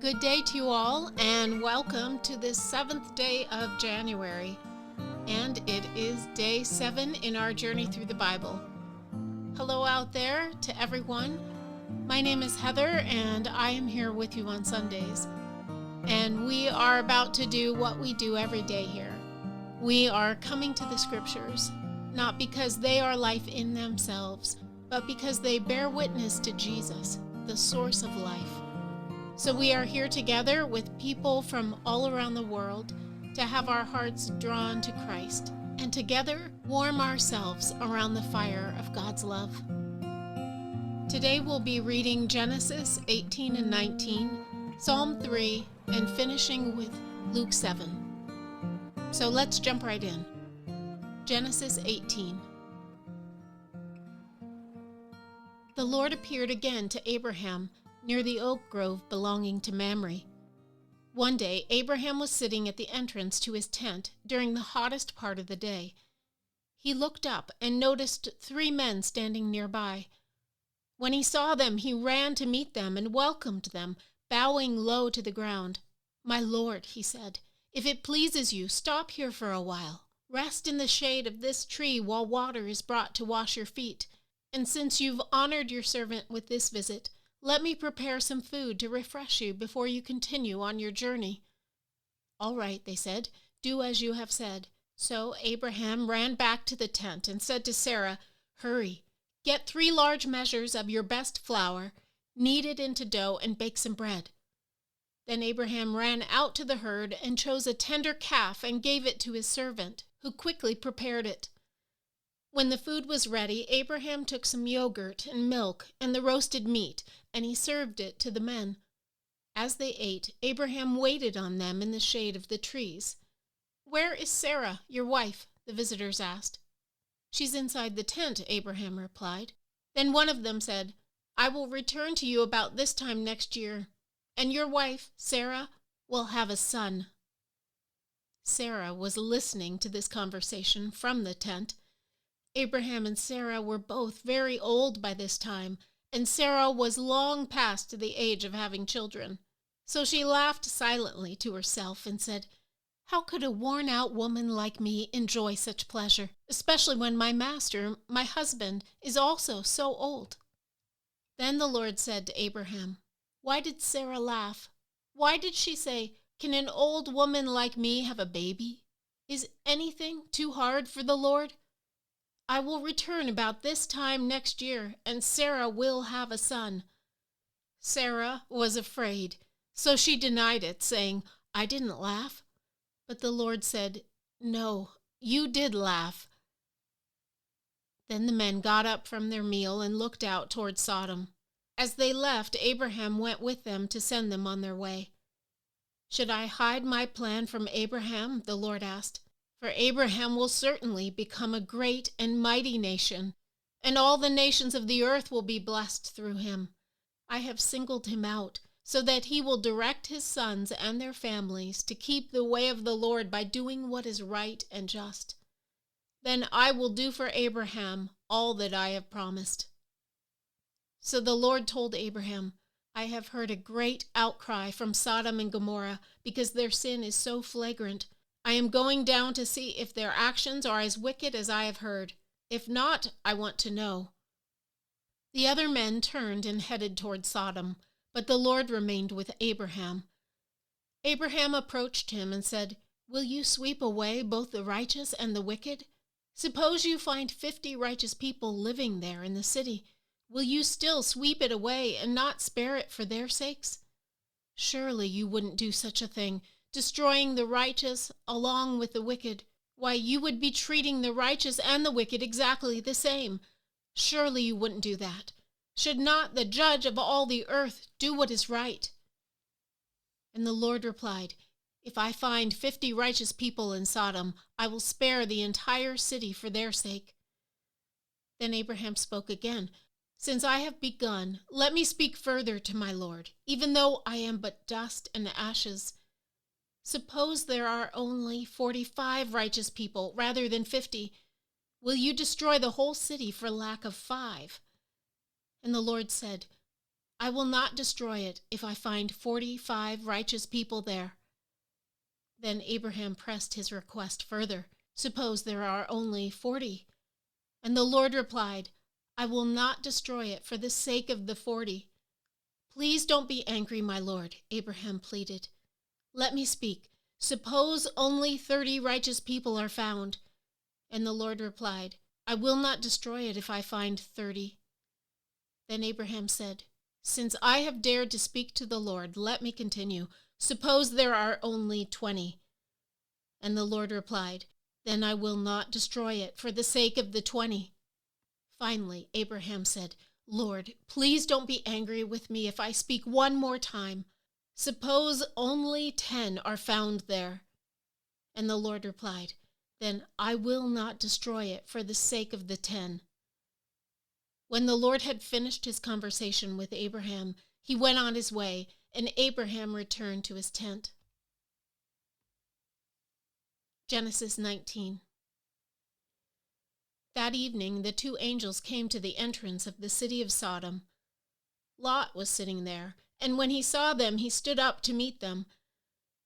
Good day to you all, and welcome to this 7th day of January. And it is day 7 in our journey through the Bible. Hello out there to everyone. My name is Heather, and I am here with you on Sundays. And we are about to do what we do every day here. We are coming to the scriptures, not because they are life in themselves, but because they bear witness to Jesus, the source of life. So we are here together with people from all around the world to have our hearts drawn to Christ and together warm ourselves around the fire of God's love. Today we'll be reading Genesis 18 and 19, Psalm 3, and finishing with Luke 7. So let's jump right in. Genesis 18. The Lord appeared again to Abraham near the oak grove belonging to Mamre. One day, Abraham was sitting at the entrance to his tent during the hottest part of the day. He looked up and noticed 3 men standing nearby. When he saw them, he ran to meet them and welcomed them, bowing low to the ground. "My lord," he said, "if it pleases you, stop here for a while. Rest in the shade of this tree while water is brought to wash your feet. And since you've honored your servant with this visit, let me prepare some food to refresh you before you continue on your journey." "All right," they said, "do as you have said." So Abraham ran back to the tent and said to Sarah, "Hurry, get 3 large measures of your best flour, knead it into dough, and bake some bread." Then Abraham ran out to the herd and chose a tender calf and gave it to his servant, who quickly prepared it. When the food was ready, Abraham took some yogurt and milk and the roasted meat, and he served it to the men. As they ate, Abraham waited on them in the shade of the trees. "Where is Sarah, your wife?" the visitors asked. "She's inside the tent," Abraham replied. Then one of them said, "I will return to you about this time next year, and your wife, Sarah, will have a son." Sarah was listening to this conversation from the tent. Abraham and Sarah were both very old by this time, and Sarah was long past the age of having children. So she laughed silently to herself and said, "How could a worn-out woman like me enjoy such pleasure, especially when my master, my husband, is also so old?" Then the Lord said to Abraham, "Why did Sarah laugh? Why did she say, 'Can an old woman like me have a baby?' Is anything too hard for the Lord? I will return about this time next year, and Sarah will have a son." Sarah was afraid, so she denied it, saying, "I didn't laugh." But the Lord said, "No, you did laugh." Then the men got up from their meal and looked out toward Sodom. As they left, Abraham went with them to send them on their way. "Should I hide my plan from Abraham?" the Lord asked. "For Abraham will certainly become a great and mighty nation, and all the nations of the earth will be blessed through him. I have singled him out, so that he will direct his sons and their families to keep the way of the Lord by doing what is right and just. Then I will do for Abraham all that I have promised." So the Lord told Abraham, "I have heard a great outcry from Sodom and Gomorrah because their sin is so flagrant. I am going down to see if their actions are as wicked as I have heard. If not, I want to know." The other men turned and headed toward Sodom, but the Lord remained with Abraham. Abraham approached him and said, "Will you sweep away both the righteous and the wicked? Suppose you find 50 righteous people living there in the city. Will you still sweep it away and not spare it for their sakes? Surely you wouldn't do such a thing, destroying the righteous along with the wicked. Why, you would be treating the righteous and the wicked exactly the same. Surely you wouldn't do that. Should not the judge of all the earth do what is right?" And the Lord replied, "If I find 50 righteous people in Sodom, I will spare the entire city for their sake." Then Abraham spoke again, "Since I have begun, let me speak further to my Lord, even though I am but dust and ashes. Suppose there are only 45 righteous people rather than 50. Will you destroy the whole city for lack of 5? And the Lord said, I will not destroy it if I find 45 righteous people there." Then Abraham pressed his request further. "Suppose there are only 40?" And the Lord replied, "I will not destroy it for the sake of the 40. "Please don't be angry, my Lord," Abraham pleaded. "Let me speak. Suppose only 30 righteous people are found?" And the Lord replied, "I will not destroy it if I find 30. Then Abraham said, "Since I have dared to speak to the Lord, let me continue. Suppose there are only 20? And the Lord replied, "Then I will not destroy it for the sake of the 20. Finally, Abraham said, "Lord, please don't be angry with me if I speak one more time. Suppose only 10 are found there?" And the Lord replied, "Then I will not destroy it for the sake of the 10. When the Lord had finished his conversation with Abraham, he went on his way, and Abraham returned to his tent. Genesis 19. That evening the 2 angels came to the entrance of the city of Sodom. Lot was sitting there, and when he saw them, he stood up to meet them.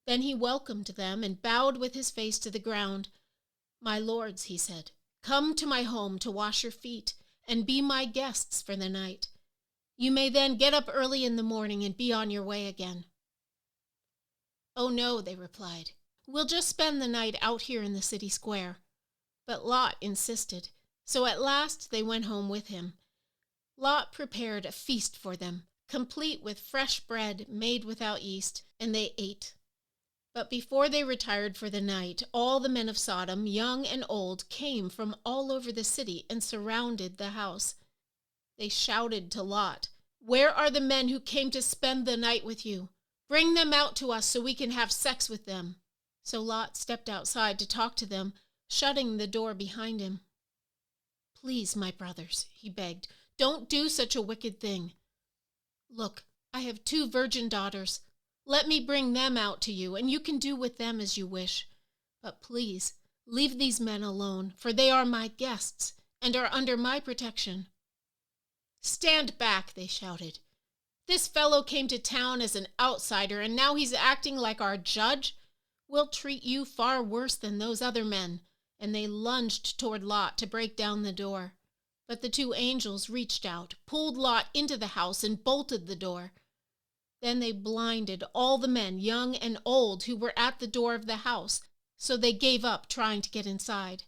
Then he welcomed them and bowed with his face to the ground. "My lords," he said, "come to my home to wash your feet and be my guests for the night. You may then get up early in the morning and be on your way again." "Oh no," they replied. "We'll just spend the night out here in the city square." But Lot insisted, so at last they went home with him. Lot prepared a feast for them, complete with fresh bread made without yeast, and they ate. But before they retired for the night, all the men of Sodom, young and old, came from all over the city and surrounded the house. They shouted to Lot, "Where are the men who came to spend the night with you? Bring them out to us so we can have sex with them." So Lot stepped outside to talk to them, shutting the door behind him. "Please, my brothers," he begged, "don't do such a wicked thing. Look, I have 2 virgin daughters. Let me bring them out to you, and you can do with them as you wish. But please, leave these men alone, for they are my guests and are under my protection." "Stand back," they shouted. "This fellow came to town as an outsider, and now he's acting like our judge. We'll treat you far worse than those other men." And they lunged toward Lot to break down the door. But the 2 angels reached out, pulled Lot into the house, and bolted the door. Then they blinded all the men, young and old, who were at the door of the house, so they gave up trying to get inside.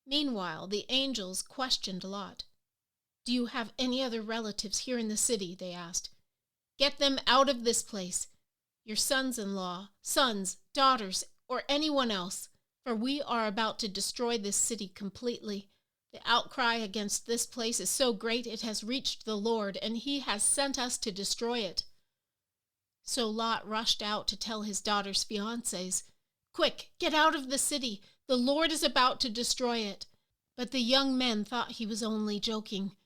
Meanwhile, the angels questioned Lot. "Do you have any other relatives here in the city?" they asked. "Get them out of this place, your sons-in-law, sons, daughters, or anyone else, for we are about to destroy this city completely. The outcry against this place is so great it has reached the Lord, and he has sent us to destroy it." So Lot rushed out to tell his daughter's fiancés, "Quick, get out of the city. The Lord is about to destroy it." But the young men thought he was only joking.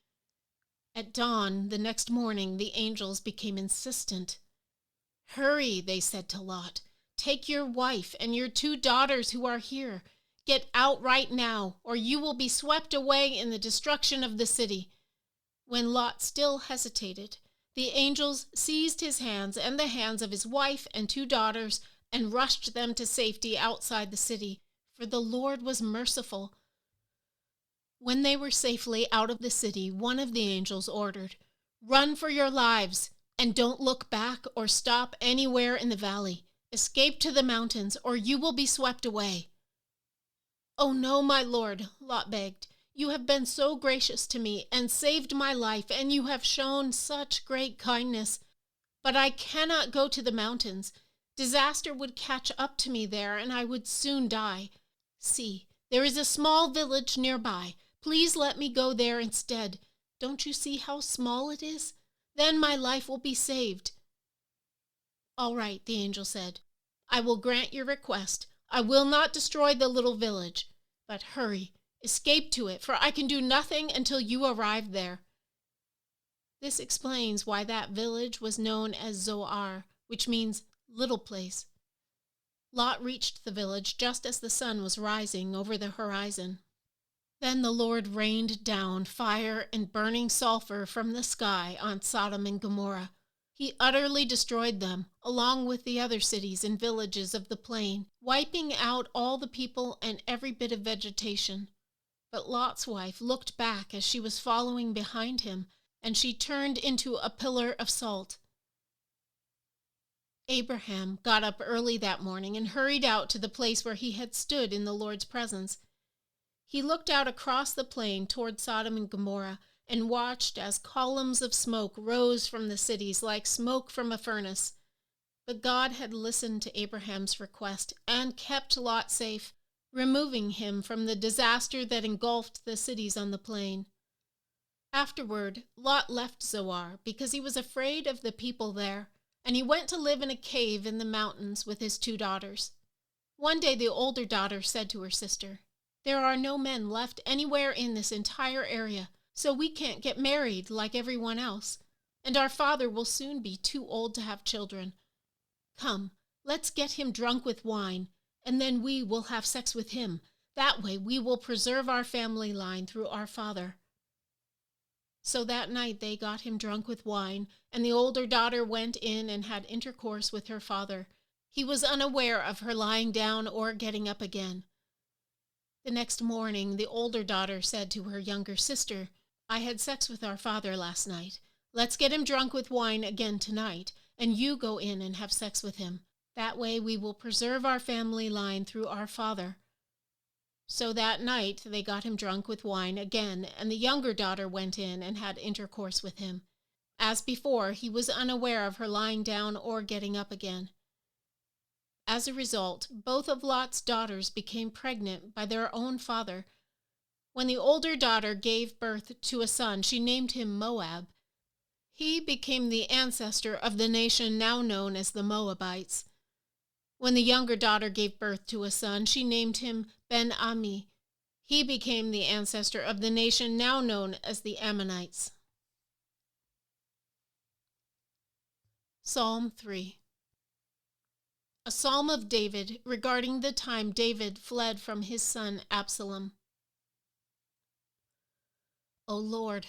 At dawn the next morning, the angels became insistent. "Hurry," they said to Lot. "Take your wife and your 2 daughters who are here. Get out right now, or you will be swept away in the destruction of the city." When Lot still hesitated, the angels seized his hands and the hands of his wife and 2 daughters and rushed them to safety outside the city, for the Lord was merciful. When they were safely out of the city, one of the angels ordered, "Run for your lives, and don't look back or stop anywhere in the valley. Escape to the mountains, or you will be swept away." "Oh no, my lord," Lot begged. "You have been so gracious to me and saved my life, and you have shown such great kindness. But I cannot go to the mountains. Disaster would catch up to me there, and I would soon die. See, there is a small village nearby. Please let me go there instead. Don't you see how small it is? Then my life will be saved." "All right," the angel said. "I will grant your request. I will not destroy the little village. But hurry, escape to it, for I can do nothing until you arrive there." This explains why that village was known as Zoar, which means little place. Lot reached the village just as the sun was rising over the horizon. Then the Lord rained down fire and burning sulfur from the sky on Sodom and Gomorrah. He utterly destroyed them, along with the other cities and villages of the plain, wiping out all the people and every bit of vegetation. But Lot's wife looked back as she was following behind him, and she turned into a pillar of salt. Abraham got up early that morning and hurried out to the place where he had stood in the Lord's presence. He looked out across the plain toward Sodom and Gomorrah and watched as columns of smoke rose from the cities like smoke from a furnace. But God had listened to Abraham's request and kept Lot safe, removing him from the disaster that engulfed the cities on the plain. Afterward, Lot left Zoar because he was afraid of the people there, and he went to live in a cave in the mountains with his 2 daughters. One day the older daughter said to her sister, "There are no men left anywhere in this entire area, so we can't get married like everyone else, and our father will soon be too old to have children. Come, let's get him drunk with wine, and then we will have sex with him. That way we will preserve our family line through our father." So that night they got him drunk with wine, and the older daughter went in and had intercourse with her father. He was unaware of her lying down or getting up again. The next morning, the older daughter said to her younger sister, "I had sex with our father last night. Let's get him drunk with wine again tonight, and you go in and have sex with him. That way we will preserve our family line through our father." So that night they got him drunk with wine again, and the younger daughter went in and had intercourse with him. As before, he was unaware of her lying down or getting up again. As a result, both of Lot's daughters became pregnant by their own father. When the older daughter gave birth to a son, she named him Moab. He became the ancestor of the nation now known as the Moabites. When the younger daughter gave birth to a son, she named him Ben-Ami. He became the ancestor of the nation now known as the Ammonites. Psalm 3. A psalm of David regarding the time David fled from his son Absalom. O Lord,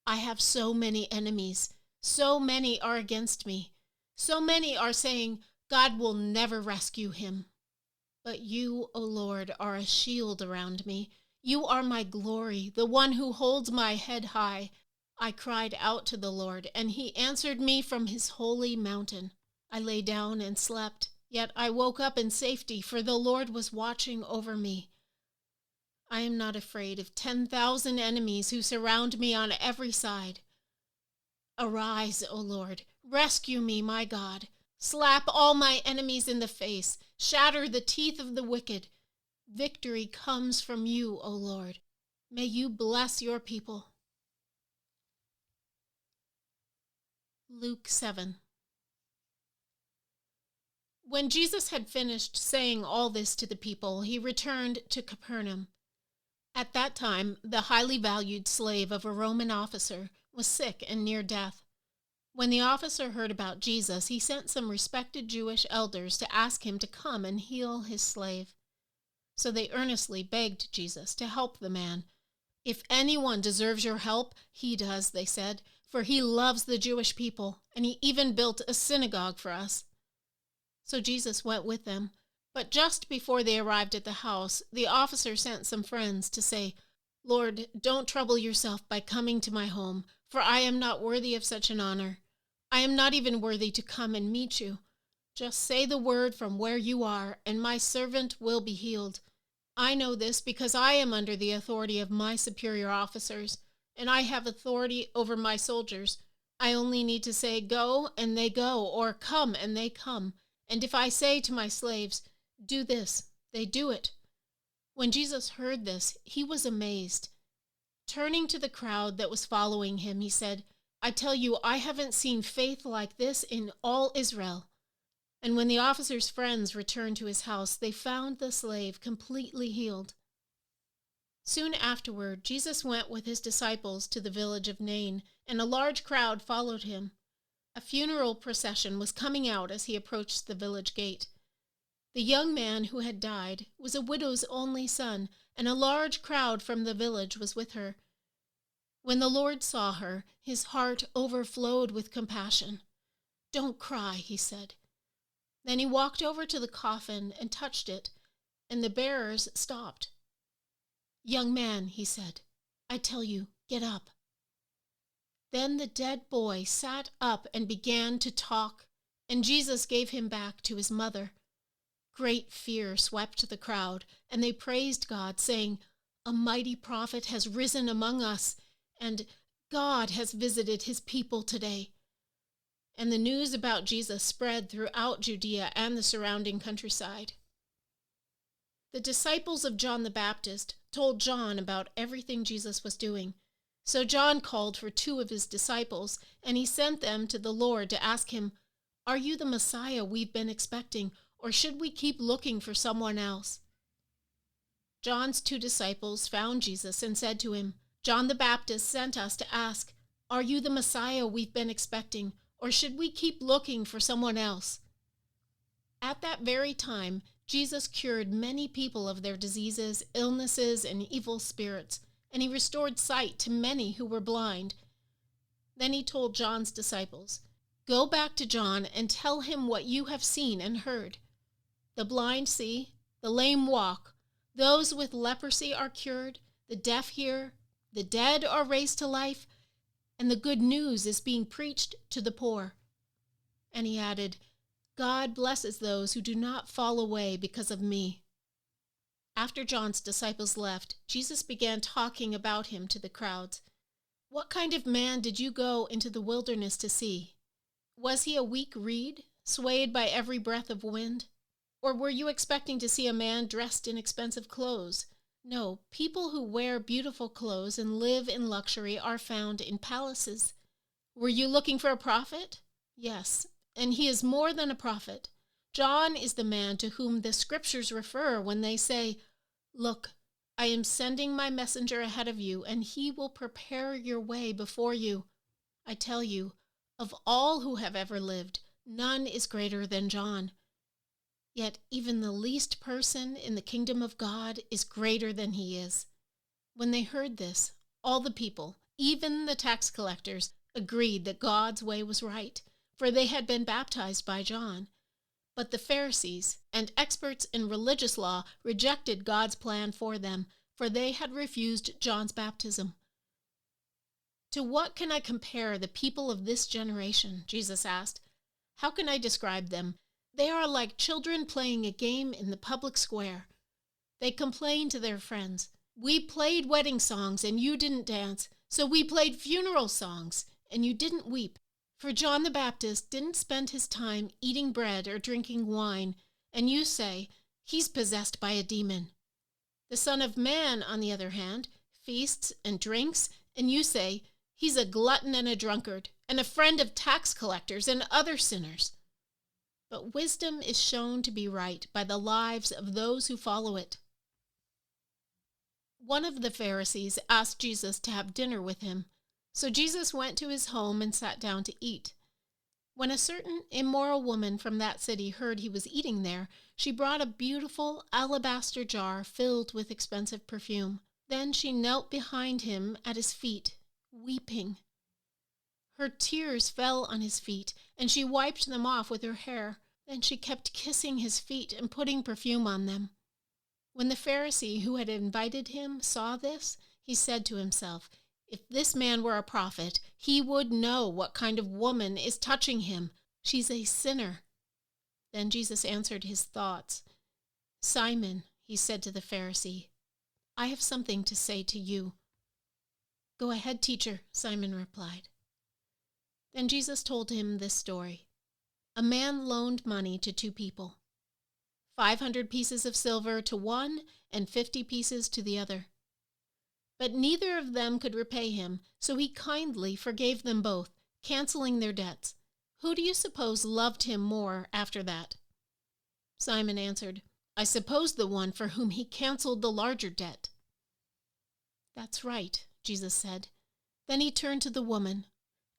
I have so many enemies. So many are against me. So many are saying, "God will never rescue him." But you, O Lord, are a shield around me. You are my glory, the one who holds my head high. I cried out to the Lord, and he answered me from his holy mountain. I lay down and slept, yet I woke up in safety, for the Lord was watching over me. I am not afraid of 10,000 enemies who surround me on every side. Arise, O Lord, rescue me, my God. Slap all my enemies in the face. Shatter the teeth of the wicked. Victory comes from you, O Lord. May you bless your people. Luke 7. When Jesus had finished saying all this to the people, he returned to Capernaum. At that time, the highly valued slave of a Roman officer was sick and near death. When the officer heard about Jesus, he sent some respected Jewish elders to ask him to come and heal his slave. So they earnestly begged Jesus to help the man. "If anyone deserves your help, he does," they said, "for he loves the Jewish people, and he even built a synagogue for us." So Jesus went with them. But just before they arrived at the house, the officer sent some friends to say, "Lord, don't trouble yourself by coming to my home, for I am not worthy of such an honor. I am not even worthy to come and meet you. Just say the word from where you are, and my servant will be healed. I know this because I am under the authority of my superior officers, and I have authority over my soldiers. I only need to say, 'Go,' and they go, or 'Come,' and they come. And if I say to my slaves, 'Do this,' they do it." When Jesus heard this, he was amazed. Turning to the crowd that was following him, he said, "I tell you, I haven't seen faith like this in all Israel." And when the officer's friends returned to his house, they found the slave completely healed. Soon afterward, Jesus went with his disciples to the village of Nain, and a large crowd followed him. A funeral procession was coming out as he approached the village gate. The young man who had died was a widow's only son, and a large crowd from the village was with her. When the Lord saw her, his heart overflowed with compassion. "Don't cry," he said. Then he walked over to the coffin and touched it, and the bearers stopped. "Young man," he said, "I tell you, get up." Then the dead boy sat up and began to talk, and Jesus gave him back to his mother. Great fear swept the crowd, and they praised God, saying, "A mighty prophet has risen among us, and God has visited his people today." And the news about Jesus spread throughout Judea and the surrounding countryside. The disciples of John the Baptist told John about everything Jesus was doing. So John called for 2 of his disciples, and he sent them to the Lord to ask him, "Are you the Messiah we've been expecting, or should we keep looking for someone else?" John's 2 disciples found Jesus and said to him, "John the Baptist sent us to ask, 'Are you the Messiah we've been expecting, or should we keep looking for someone else?'" At that very time, Jesus cured many people of their diseases, illnesses, and evil spirits, and he restored sight to many who were blind. Then he told John's disciples, "Go back to John and tell him what you have seen and heard. The blind see, the lame walk, those with leprosy are cured, the deaf hear, the dead are raised to life, and the good news is being preached to the poor." And he added, "God blesses those who do not fall away because of me." After John's disciples left, Jesus began talking about him to the crowds. "What kind of man did you go into the wilderness to see? Was he a weak reed, swayed by every breath of wind? Or were you expecting to see a man dressed in expensive clothes? No, people who wear beautiful clothes and live in luxury are found in palaces. Were you looking for a prophet? Yes, and he is more than a prophet. John is the man to whom the scriptures refer when they say, 'Look, I am sending my messenger ahead of you, and he will prepare your way before you.' I tell you, of all who have ever lived, none is greater than John. Yet even the least person in the kingdom of God is greater than he is." When they heard this, all the people, even the tax collectors, agreed that God's way was right, for they had been baptized by John. But the Pharisees and experts in religious law rejected God's plan for them, for they had refused John's baptism. "To what can I compare the people of this generation?" Jesus asked. "How can I describe them? They are like children playing a game in the public square. They complain to their friends, 'We played wedding songs and you didn't dance, so we played funeral songs and you didn't weep.' For John the Baptist didn't spend his time eating bread or drinking wine, and you say, 'He's possessed by a demon.' The Son of Man, on the other hand, feasts and drinks, and you say, 'He's a glutton and a drunkard, and a friend of tax collectors and other sinners.' But wisdom is shown to be right by the lives of those who follow it." One of the Pharisees asked Jesus to have dinner with him. So Jesus went to his home and sat down to eat. When a certain immoral woman from that city heard he was eating there, she brought a beautiful alabaster jar filled with expensive perfume. Then she knelt behind him at his feet, weeping. Her tears fell on his feet, and she wiped them off with her hair. Then she kept kissing his feet and putting perfume on them. When the Pharisee who had invited him saw this, he said to himself, "If this man were a prophet, he would know what kind of woman is touching him. She's a sinner." Then Jesus answered his thoughts. "Simon," he said to the Pharisee, "I have something to say to you." "Go ahead, teacher," Simon replied. Then Jesus told him this story. A man loaned money to 2 people, 500 pieces of silver to one and 50 pieces to the other. But neither of them could repay him, so he kindly forgave them both, canceling their debts. Who do you suppose loved him more after that? Simon answered, "I suppose the one for whom he canceled the larger debt." "That's right," Jesus said. Then he turned to the woman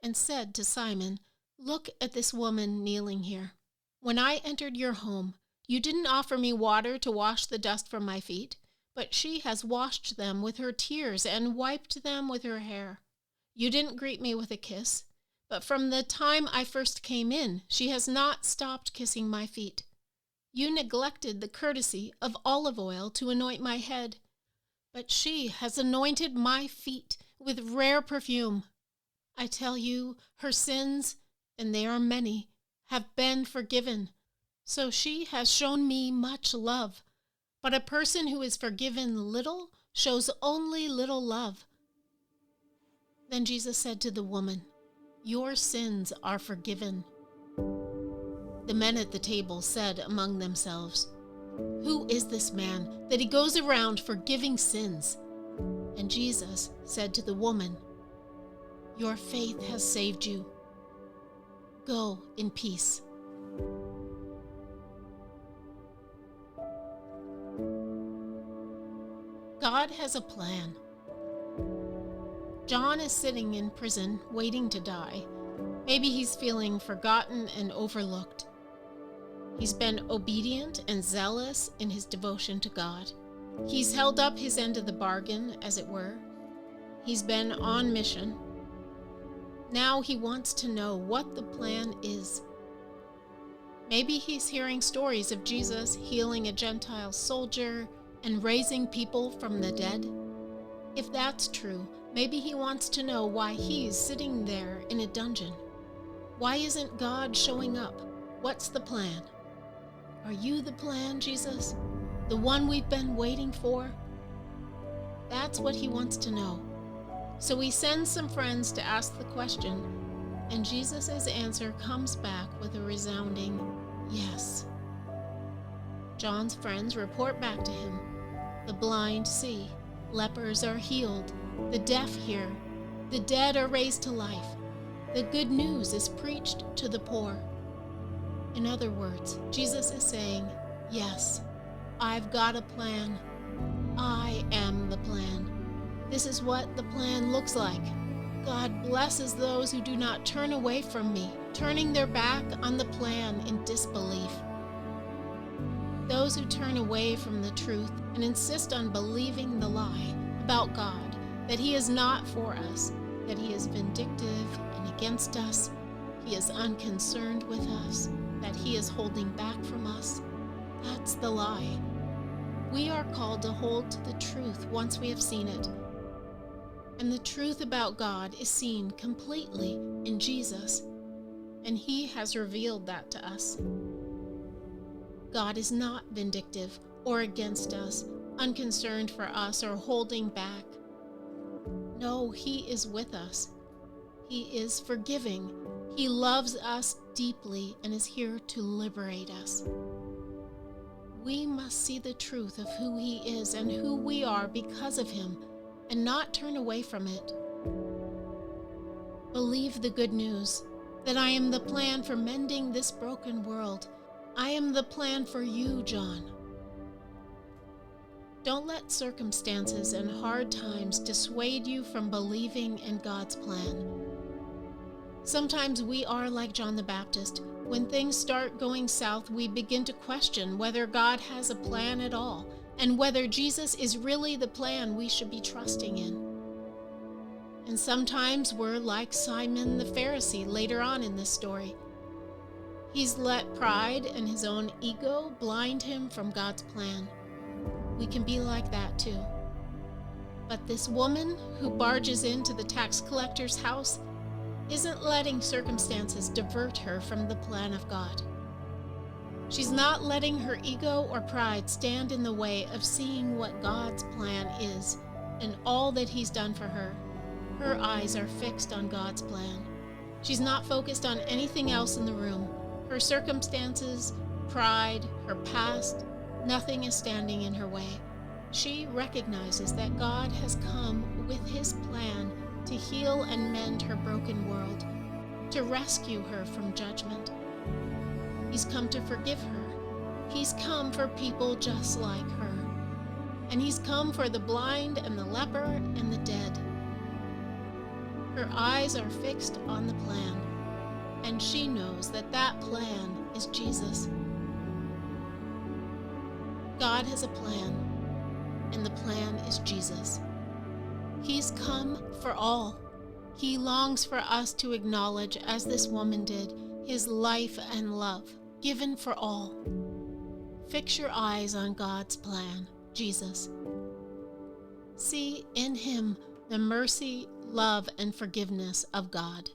and said to Simon, "Look at this woman kneeling here. When I entered your home, you didn't offer me water to wash the dust from my feet, but she has washed them with her tears and wiped them with her hair. You didn't greet me with a kiss, but from the time I first came in, she has not stopped kissing my feet. You neglected the courtesy of olive oil to anoint my head, but she has anointed my feet with rare perfume. I tell you, her sins, and they are many, have been forgiven. So she has shown me much love. But a person who is forgiven little shows only little love. Then Jesus said to the woman, "Your sins are forgiven." The men at the table said among themselves, "Who is this man that he goes around forgiving sins?" And Jesus said to the woman, "Your faith has saved you. Go in peace." God has a plan. John is sitting in prison, waiting to die. Maybe he's feeling forgotten and overlooked. He's been obedient and zealous in his devotion to God. He's held up his end of the bargain, as it were. He's been on mission. Now he wants to know what the plan is. Maybe he's hearing stories of Jesus healing a Gentile soldier and raising people from the dead. If that's true, maybe he wants to know why he's sitting there in a dungeon. Why isn't God showing up? What's the plan? Are you the plan, Jesus? The one we've been waiting for? That's what he wants to know. So he sends some friends to ask the question, and Jesus' answer comes back with a resounding yes. John's friends report back to him. The blind see, lepers are healed, the deaf hear, the dead are raised to life. The good news is preached to the poor. In other words, Jesus is saying, yes, I've got a plan. I am the plan. This is what the plan looks like. God blesses those who do not turn away from me, turning their back on the plan in disbelief. Those who turn away from the truth and insist on believing the lie about God, that he is not for us, that he is vindictive and against us, he is unconcerned with us, that he is holding back from us, that's the lie. We are called to hold to the truth once we have seen it. And the truth about God is seen completely in Jesus, and he has revealed that to us. God is not vindictive or against us, unconcerned for us or holding back. No, he is with us. He is forgiving. He loves us deeply and is here to liberate us. We must see the truth of who he is and who we are because of him, and not turn away from it. Believe the good news, that I am the plan for mending this broken world. I am the plan for you, John. Don't let circumstances and hard times dissuade you from believing in God's plan. Sometimes we are like John the Baptist. When things start going south, we begin to question whether God has a plan at all, and whether Jesus is really the plan we should be trusting in. And sometimes we're like Simon the Pharisee later on in this story. He's let pride and his own ego blind him from God's plan. We can be like that too. But this woman who barges into the tax collector's house isn't letting circumstances divert her from the plan of God. She's not letting her ego or pride stand in the way of seeing what God's plan is and all that he's done for her. Her eyes are fixed on God's plan. She's not focused on anything else in the room. Her circumstances, pride, her past, nothing is standing in her way. She recognizes that God has come with his plan to heal and mend her broken world, to rescue her from judgment. He's come to forgive her. He's come for people just like her. And he's come for the blind and the leper and the dead. Her eyes are fixed on the plan, and she knows that that plan is Jesus. God has a plan, and the plan is Jesus. He's come for all. He longs for us to acknowledge, as this woman did, his life and love, given for all. Fix your eyes on God's plan, Jesus. See in him the mercy, love, and forgiveness of God.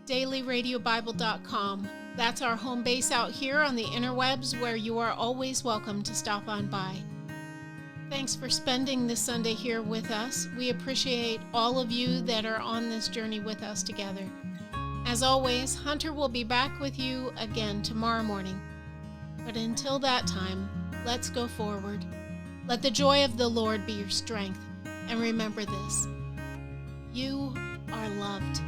DailyRadioBible.com. That's our home base out here on the interwebs, where you are always welcome to stop on by. Thanks for spending this Sunday here with us. We appreciate all of you that are on this journey with us together. As always, Hunter will be back with you again tomorrow morning. But until that time, let's go forward. Let the joy of the Lord be your strength. And remember this: you are loved.